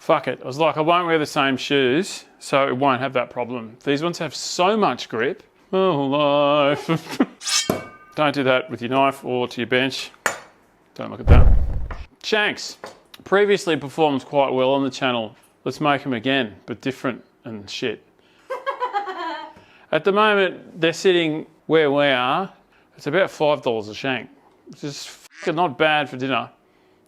fuck it. I was like, I won't wear the same shoes, so it won't have that problem. These ones have so much grip. Oh, life. Don't do that with your knife or to your bench. Don't look at that. Shanks. Previously performed quite well on the channel. Let's make them again, but different and shit. At the moment, they're sitting where we are. It's about $5 a shank, which is fucking not bad for dinner.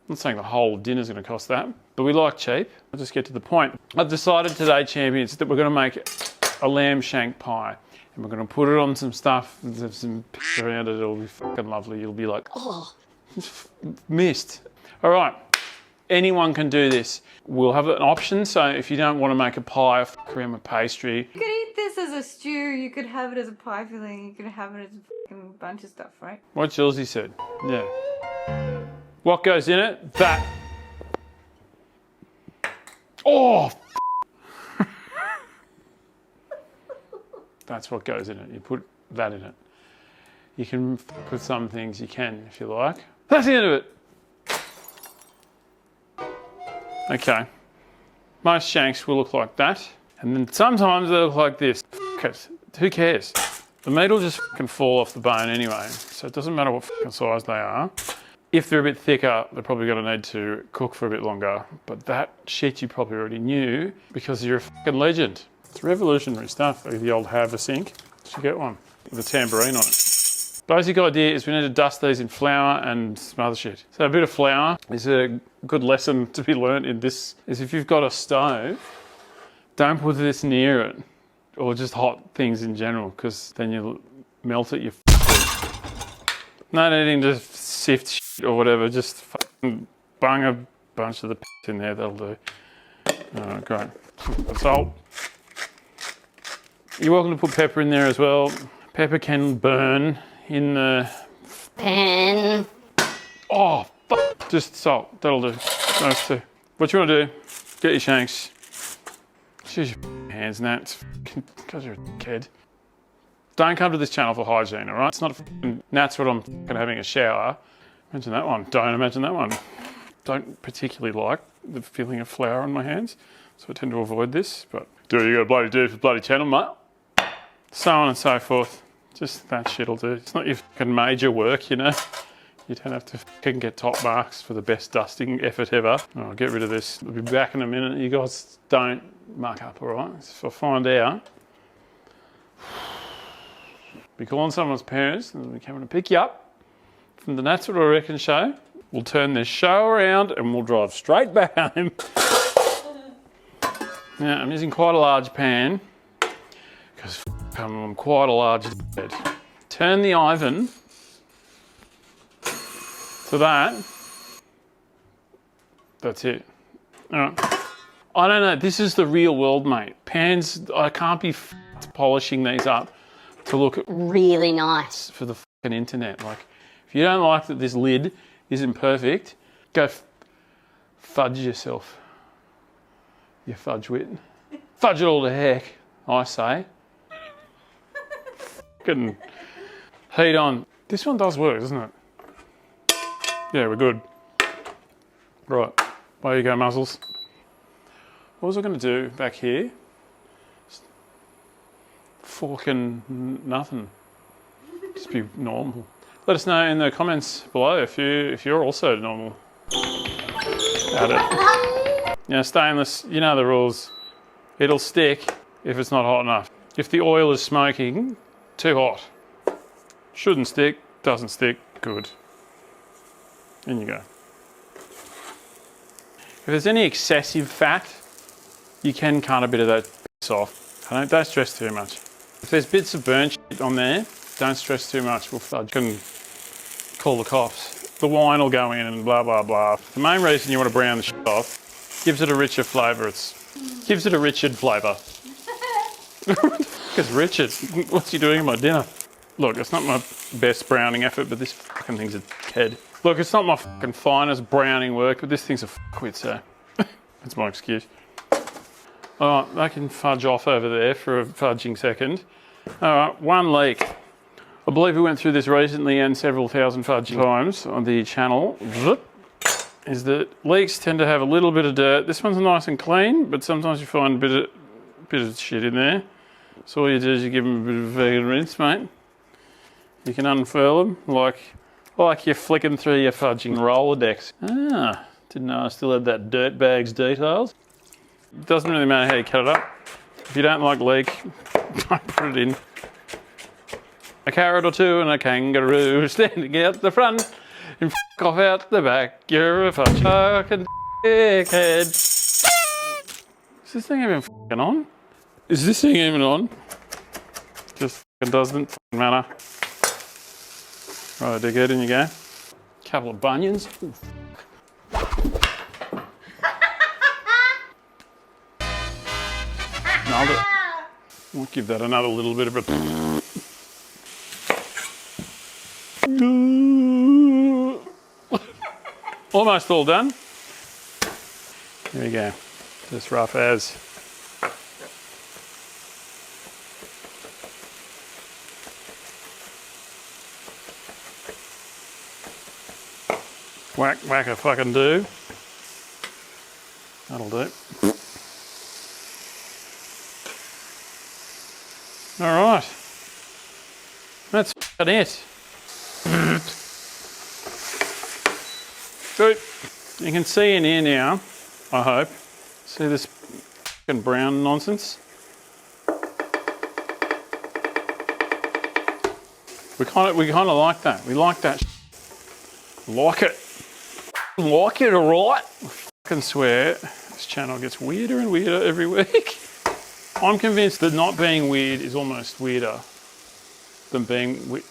I'm not saying the whole dinner's going to cost that, but we like cheap. I'll just get to the point. I've decided today, champions, that we're going to make a lamb shank pie. And we're going to put it on some stuff, and have some pics around it. It'll be fucking lovely. You'll be like, oh, missed. All right, anyone can do this. We'll have an option, so if you don't want to make a pie or around with pastry. You could eat this as a stew, you could have it as a pie filling, you could have it as a fucking bunch of stuff, right? What Chelsea said, yeah. What goes in it? That. Oh, that's what goes in it. You put that in it. You can with some things, you can if you like. That's the end of it. Okay. Most shanks will look like that. And then sometimes they look like this. Who cares? The meat will just fucking fall off the bone anyway. So it doesn't matter what fucking size they are. If they're a bit thicker, they're probably going to need to cook for a bit longer. But that shit you probably already knew because you're a fucking legend. It's revolutionary stuff, like the old Havre sink. You should get one with a tambourine on it. Basic idea is we need to dust these in flour and some other shit. So a bit of flour is a good lesson to be learnt in this, is if you've got a stove, don't put this near it, or just hot things in general, because then you'll melt it, no needing to sift shit or whatever, just fucking bung a bunch of the in there, that'll do. Alright, great. Salt. You're welcome to put pepper in there as well. Pepper can burn in the pan. Oh, fuck. Just salt, that'll do. Those two. What you want to do, get your shanks. Just use your hands and that. It's because you're a kid. Don't come to this channel for hygiene, alright? It's not a fucking that's what I'm fucking having a shower. Imagine that one. Don't imagine that one. Don't particularly like the feeling of flour on my hands, so I tend to avoid this, but do what you gotta bloody do for the bloody channel, mate. So on and so forth. Just that shit'll do. It's not your fucking major work, you know? You don't have to fucking get top marks for the best dusting effort ever. I'll get rid of this. We'll be back in a minute. You guys don't muck up, alright? If I find out, be calling someone's parents and they'll be coming to pick you up from the That's What I Reckon show. We'll turn this show around and we'll drive straight back home. Now, I'm using quite a large pan because I'm quite a large head. Turn the oven to that. That's it. All right. I don't know. This is the real world, mate. Pans, I can't be polishing these up to look Really nice. for the fucking internet. Like, if you don't like that this lid isn't perfect, go fudge yourself. You fudge wit. Fudge it all to heck, I say. Fucking heat on. This one does work, doesn't it? Yeah, we're good. Right, away you go, muzzles. What was I going to do back here? Fucking nothing. Just be normal. Let us know in the comments below if you're also normal. About it. You know, stainless, you know the rules. It'll stick if it's not hot enough. If the oil is smoking, too hot. Shouldn't stick, doesn't stick, good. In you go. If there's any excessive fat, you can cut a bit of that off. Don't stress too much. If there's bits of burnt shit on there, don't stress too much. We'll fudge and call the cops. The wine will go in and blah, blah, blah. The main reason you want to brown the shit off, gives it a richer flavour. Gives it a Richard flavour. What the fuck is Richard? What's he doing in my dinner? Look, it's not my best browning effort, but this fucking thing's a kid. Look, it's not my fucking finest browning work, but this thing's a fuckwit, so that's my excuse. All right, I can fudge off over there for a fudging second. All right, one leak. I believe we went through this recently and several thousand fudging times on the channel. is that leeks tend to have a little bit of dirt. This one's nice and clean, but sometimes you find a bit of shit in there. So all you do is you give them a bit of a vegan rinse, mate. You can unfurl them like you're flicking through your fudging Rolodex. Ah, didn't know I still had that dirt bag's details. It doesn't really matter how you cut it up. If you don't like leek, don't put it in. A carrot or two and a kangaroo standing out the front and f*** off out the back. You're a fucking dickhead. Is this thing even f***ing on? Is this thing even on? Just f***ing doesn't f***ing matter. Right, dickhead, in you go. Couple of bunions. Ooh. Nailed it. I'll give that another little bit of a... Almost all done. There we go. Just rough as. Whack, whack a fucking do. That'll do. All right. That's f***ing it. Good. You can see in here now, I hope. See this f***ing brown nonsense? We kind of like that. We like that. Like it. Like it, alright? I fucking swear this channel gets weirder and weirder every week. I'm convinced that not being weird is almost weirder than being weird.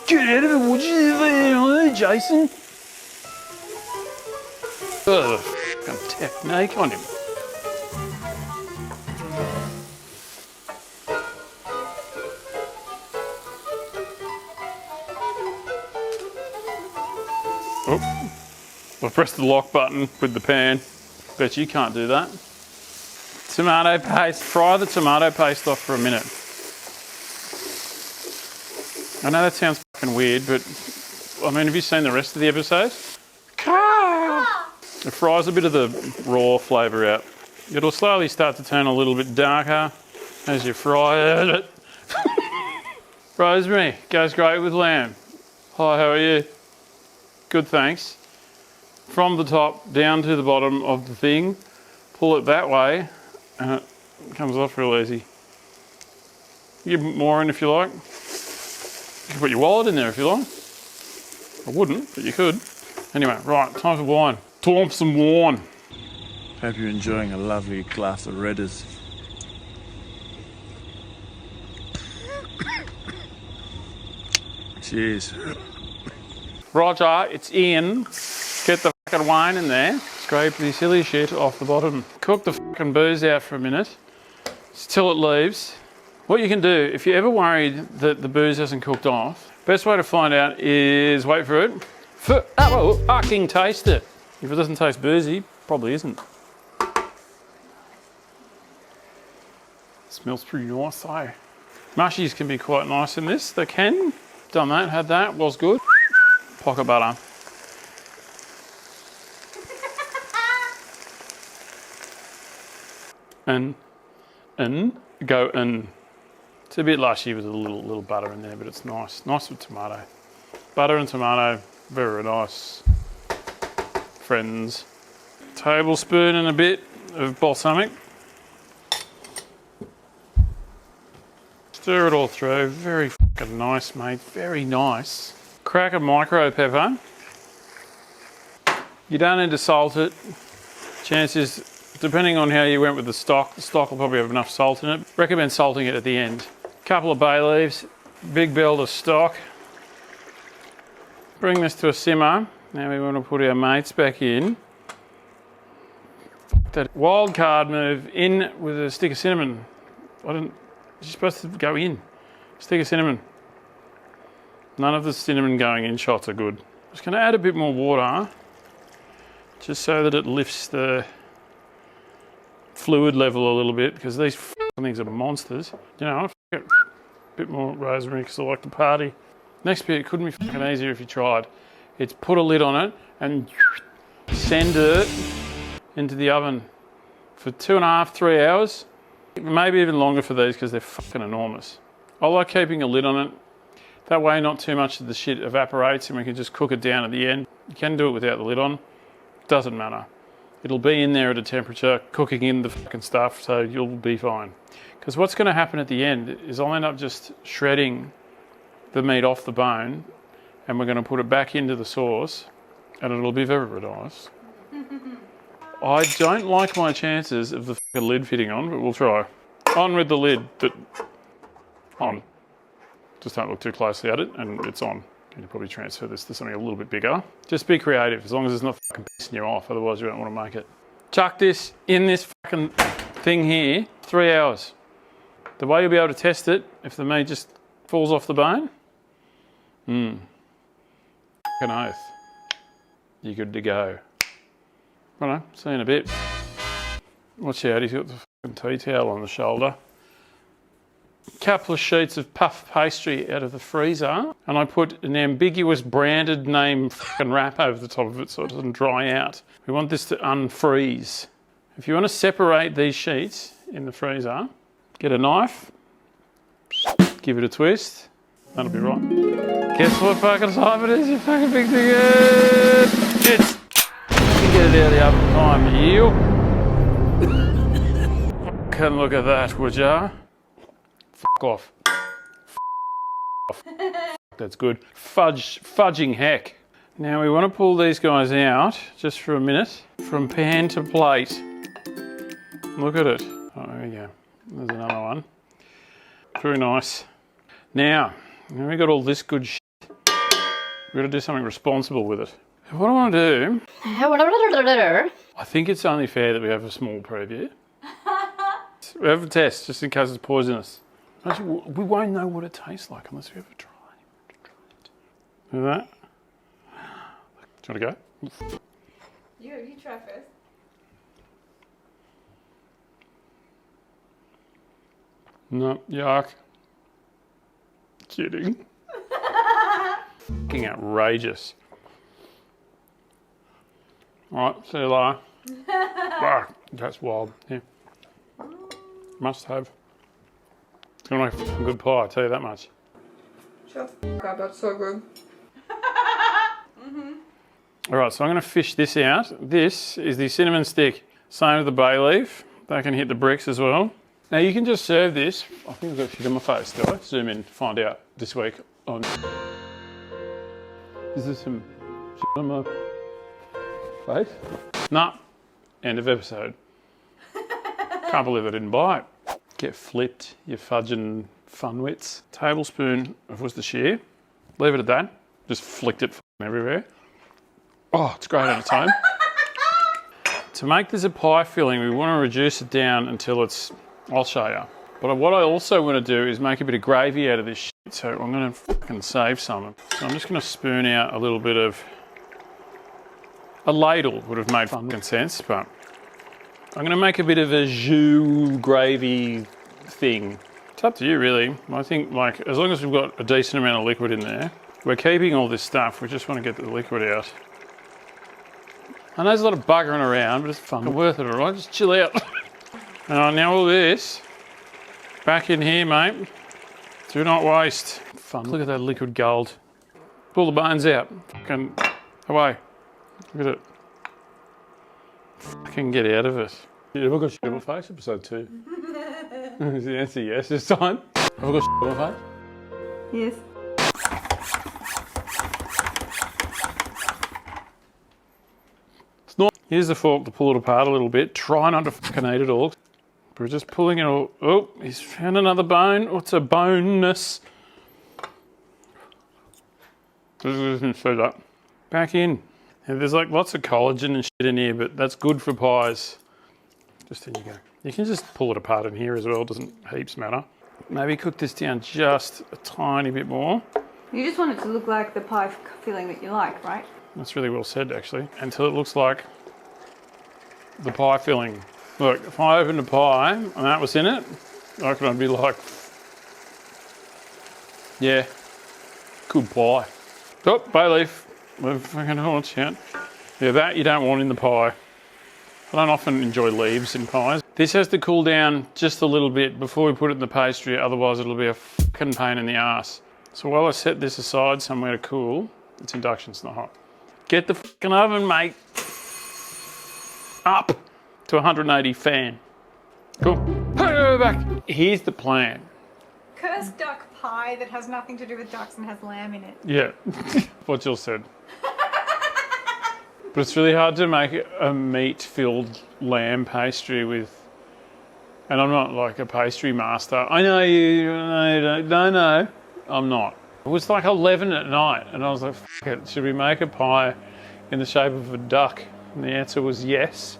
Get out of it, would you, Jason? Ugh, fucking technique on him. Oh, I pressed the lock button with the pan. Bet you can't do that. Tomato paste. Fry the tomato paste off for a minute. I know that sounds fucking weird, but I mean, have you seen the rest of the episode? It fries a bit of the raw flavour out. It'll slowly start to turn a little bit darker as you fry it. Rosemary goes great with lamb. Hi, how are you? Good, thanks. From the top down to the bottom of the thing, pull it that way, and it comes off real easy. You can put more in if you like. You can put your wallet in there if you like. I wouldn't, but you could. Anyway, right, time for wine. Time for some wine. Hope you're enjoying a lovely glass of Redders. Cheers. Roger, it's in. Get the fucking wine in there. Scrape the silly shit off the bottom. Cook the fucking booze out for a minute till it leaves. What you can do, if you're ever worried that the booze hasn't cooked off, best way to find out is wait for it. Fucking taste it. If it doesn't taste boozy, probably isn't. Smells pretty nice though. Mushies can be quite nice in this. They can. Done that, had that, was good. Pocket butter. And go in. It's a bit lushy with a little butter in there, but it's nice. Nice with tomato. Butter and tomato, very nice. Friends. Tablespoon and a bit of balsamic. Stir it all through. Very fucking nice, mate. Very nice. Crack a micro pepper. You don't need to salt it. Chances, depending on how you went with the stock will probably have enough salt in it. Recommend salting it at the end. Couple of bay leaves, big belt of stock. Bring this to a simmer. Now we want to put our mates back in. That wild card move in with a stick of cinnamon. You're supposed to go in. Stick of cinnamon. None of the cinnamon going in shots are good. Just going to add a bit more water, just so that it lifts the fluid level a little bit, because these things are monsters. You know, a bit more rosemary because I like to party. Next bit couldn't be fucking easier if you tried. It's put a lid on it and send it into the oven for 2.5, 3 hours. Maybe even longer for these because they're fucking enormous. I like keeping a lid on it. That way not too much of the shit evaporates and we can just cook it down at the end. You can do it without the lid on. Doesn't matter. It'll be in there at a temperature, cooking in the fucking stuff, so you'll be fine. Because what's going to happen at the end is I'll end up just shredding the meat off the bone and we're going to put it back into the sauce and it'll be very nice. I don't like my chances of the fucking lid fitting on, but we'll try. On with the lid, but on. Just don't look too closely at it and it's on. You can probably transfer this to something a little bit bigger. Just be creative, as long as it's not fucking pissing you off, otherwise you don't want to make it. Chuck this in this fucking thing here, 3 hours. The way you'll be able to test it, if the meat just falls off the bone, fucking oath. You're good to go. Righto, see you in a bit. Watch out, he's got the fucking tea towel on the shoulder. Couple of sheets of puff pastry out of the freezer, and I put an ambiguous branded name fucking wrap over the top of it so it doesn't dry out. We want this to unfreeze. If you want to separate these sheets in the freezer, get a knife, give it a twist, that'll be right. Guess what fucking time it is, you fucking big it. It's get it out of the oven time, you. Fucking look at that, would ya? Fuck off. That's good. Fudging heck. Now we want to pull these guys out just for a minute from pan to plate. Look at it. Oh, there we go. There's another one. Very nice. Now we got all this good shit. We've got to do something responsible with it. What I want to do, I think it's only fair that we have a small preview. We have a test just in case it's poisonous. We won't know what it tastes like unless we ever try it. Look at that. Do you want to go? You try first. No, yuck. Kidding. Fucking outrageous. Alright, see you later. Wow, that's wild. Yeah. Must have. It's gonna make a good pie, I'll tell you that much. Shut the fuck up, that's so good. Alright, so I'm gonna fish this out. This is the cinnamon stick. Same with the bay leaf. That can hit the bricks as well. Now you can just serve this. I think I've got shit on my face, do I? Zoom in to find out this week on... Is there some shit on my face? Nah. End of episode. Can't believe I didn't buy it. Get flipped, you fudging funwits. Tablespoon of Worcestershire. Leave it at that. Just flicked it everywhere. Oh, it's great on its own. To make this a pie filling, we want to reduce it down until it's... I'll show you. But what I also want to do is make a bit of gravy out of this shit. So I'm going to fucking save some. So I'm just going to spoon out a little bit of... A ladle would have made fucking sense, but... I'm going to make a bit of a jus gravy thing. It's up to you, really. I think, like, as long as we've got a decent amount of liquid in there, we're keeping all this stuff. We just want to get the liquid out. I know there's a lot of buggering around, but it's fun. Worth it, all right? Just chill out. And now all this back in here, mate. Do not waste. Fun. Look at that liquid gold. Pull the bones out. Fucking away. Look at it. Fucking get out of it. Have I got shit on my face? Episode 2. Is the answer yes this time? Have I got shit on my face? Yes. It's not. Here's the fork to pull it apart a little bit. Try not to fucking eat it all. We're just pulling it all. Oh, he's found another bone. What's a bonus? Just so that. Back in. And there's like lots of collagen and shit in here, but that's good for pies. Just there you go. You can just pull it apart in here as well, doesn't heaps matter. Maybe cook this down just a tiny bit more. You just want it to look like the pie filling that you like, right? That's really well said, actually. Until it looks like the pie filling. Look, if I opened a pie and that was in it, I reckon I'd be like, yeah, good pie. Oh, bay leaf. We're fucking watch out. Yeah, that you don't want in the pie. I don't often enjoy leaves in pies. This has to cool down just a little bit before we put it in the pastry, otherwise it'll be a fucking pain in the ass. So while I set this aside somewhere to cool, it's induction, it's not hot. Get the fucking oven, mate. Up to 180 fan. Cool. Back. Here's the plan. Cursed duck pie that has nothing to do with ducks and has lamb in it. Yeah, what Jill said. But it's really hard to make a meat-filled lamb pastry with, and I'm not like a pastry master. I know you, no, I'm not. It was like 11 at night and I was like, fuck it, should we make a pie in the shape of a duck? And the answer was yes,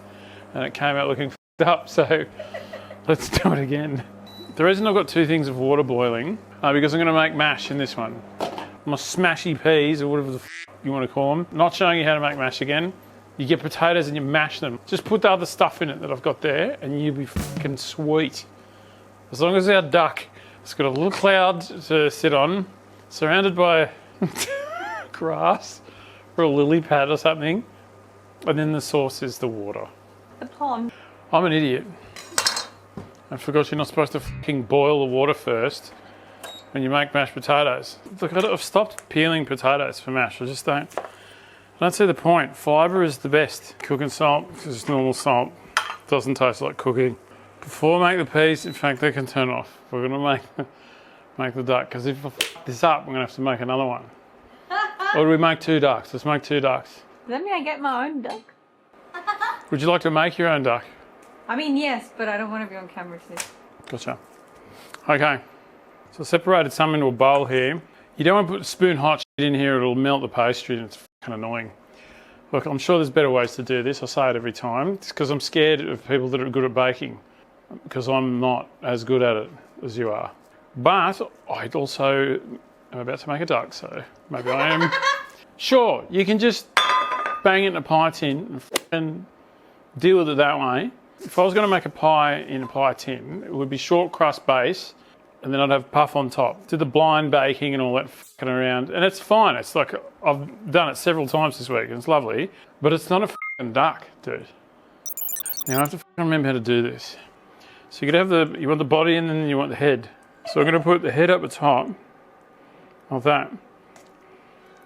and it came out looking f***ed up, so let's do it again. The reason I've got 2 things of water boiling because I'm going to make mash in this one. My smashy peas, or whatever the f you want to call them. Not showing you how to make mash again. You get potatoes and you mash them. Just put the other stuff in it that I've got there and you'll be fucking sweet. As long as our duck has got a little cloud to sit on, surrounded by grass or a lily pad or something, and then the sauce is the water. The pond. I'm an idiot. I forgot you're not supposed to fucking boil the water first when you make mashed potatoes. Look, I've stopped peeling potatoes for mash. I don't see the point. Fibre is the best. Cooking salt, just normal salt, doesn't taste like cooking. Before I make the peas, in fact, they can turn off. We're gonna make the duck, because if I f this up, we're gonna have to make another one. Or do we make 2 ducks? Let's make 2 ducks. Does that mean I get my own duck? Would you like to make your own duck? I mean, yes, but I don't want to be on camera today. Gotcha. Okay. So I separated some into a bowl here. You don't want to put spoon hot shit in here, it'll melt the pastry and it's fucking annoying. Look, I'm sure there's better ways to do this. I say it every time. It's because I'm scared of people that are good at baking, because I'm not as good at it as you are. But I also am about to make a duck, so maybe I am. Sure, you can just bang it in a pie tin and deal with it that way. If I was going to make a pie in a pie tin, it would be short crust base, and then I'd have puff on top. Do the blind baking and all that fucking around, and it's fine. It's like, I've done it several times this week, and it's lovely, but it's not a fucking duck, dude. Now I have to fucking remember how to do this. So you could have you want the body and then you want the head. So I'm going to put the head up the top of that,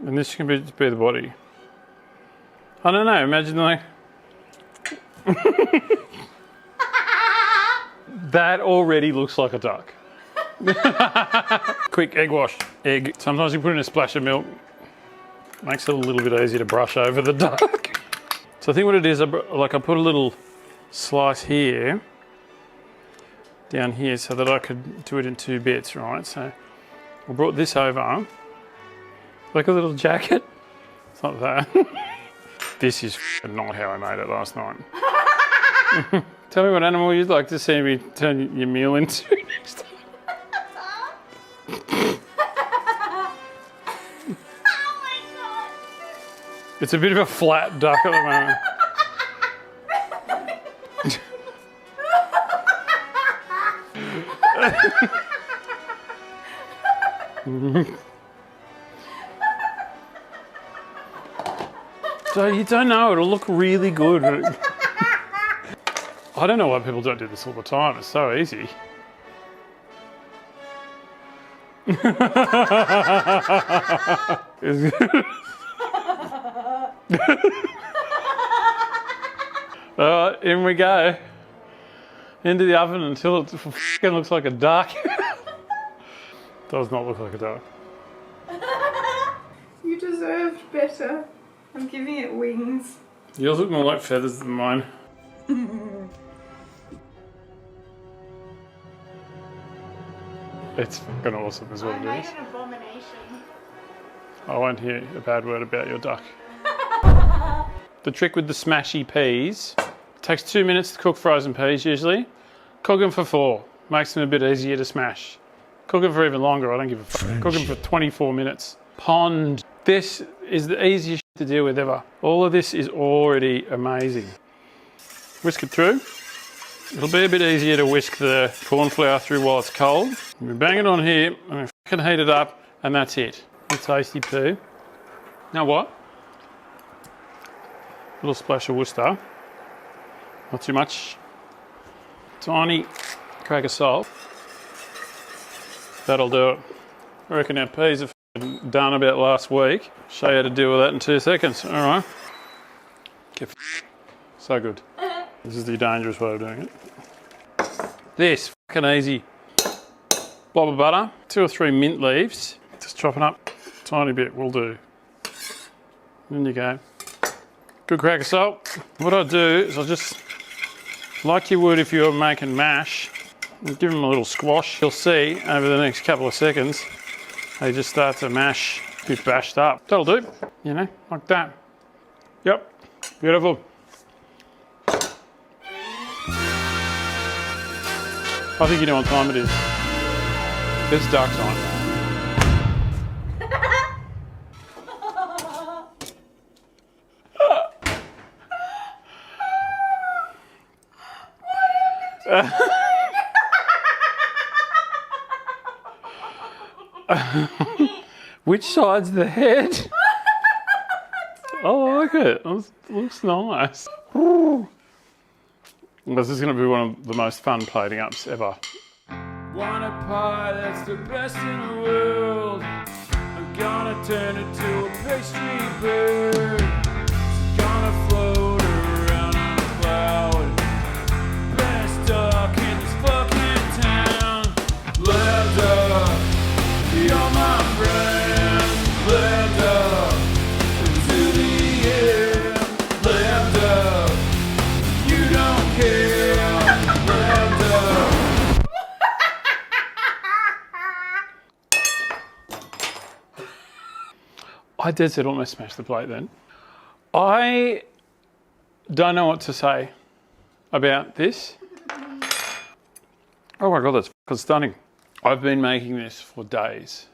and this can be the body. I don't know, imagine like, that already looks like a duck. Quick egg wash. Egg. Sometimes you put in a splash of milk. Makes it a little bit easier to brush over the duck. So I think what it is, I put a little slice here, down here, so that I could do it in 2 bits, right? So I brought this over, like a little jacket. It's not that. This is not how I made it last night. Tell me what animal you'd like to see me turn your meal into next time. Oh my god! It's a bit of a flat duck at the moment. So you don't know, it'll look really good. I don't know why people don't do this all the time, it's so easy. Alright, in we go. Into the oven until it f***ing looks like a duck. Does not look like a duck. You deserved better. I'm giving it wings. Yours look more like feathers than mine. It's fucking awesome is what it is. an abomination. I won't hear a bad word about your duck. The trick with the smashy peas, it takes 2 minutes to cook frozen peas usually. Cook them for 4, makes them a bit easier to smash. Cook them for even longer, I don't give a fuck. Cook them for 24 minutes. Pond. This is the easiest to deal with ever. All of this is already amazing. Whisk it through. It'll be a bit easier to whisk the corn flour through while it's cold. We bang it on here, and we fucking heat it up, and that's it. A tasty poo. Now what? A little splash of Worcester. Not too much. Tiny crack of salt. That'll do it. I reckon our peas are done about last week. Show you how to deal with that in 2 seconds. All right. So good. This is the dangerous way of doing it. This, fucking easy. Blob of butter, 2 or 3 mint leaves. Just chop it up, tiny bit will do. In you go. Good crack of salt. What I'll do is I'll just, like you would if you were making mash, give them a little squash. You'll see over the next couple of seconds, they just start to mash, a bit bashed up. That'll do, you know, like that. Yep, beautiful. I think you know what time it is. It's dark time. Which side's the head? I like it. It looks nice. This is going to be one of the most fun plating ups ever. Want a pie that's the best in the world. I'm gonna turn it to a pastry bird. It's gonna float around on a cloud. Best duck in this fucking town. Lamb duck, you're my friend. Lamb duck, to the end. Lamb duck, you don't care. Lamb duck. I did say almost smash the plate then. I don't know what to say about this. Oh my God, that's fucking stunning. I've been making this for days,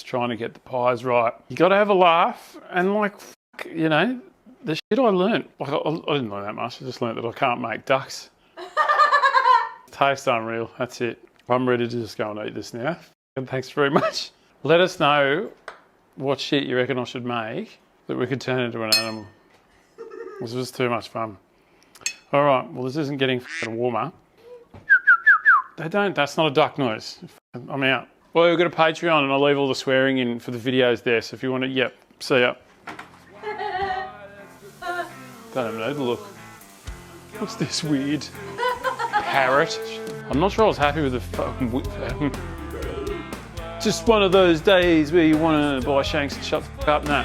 trying to get the pies right. You got to have a laugh and like, you know, the shit I learnt. Like I didn't learn that much. I just learnt that I can't make ducks. Tastes unreal. That's it. I'm ready to just go and eat this now. And thanks very much. Let us know what shit you reckon I should make that we could turn into an animal. This was too much fun. All right, well, this isn't getting warmer. That's not a duck noise. I'm out. Well, we've got a Patreon and I'll leave all the swearing in for the videos there. So if you want to, yep, see ya. Don't even know the look. What's this weird parrot? I'm not sure I was happy with the fucking just one of those days where you want to buy shanks and shut the fuck up now.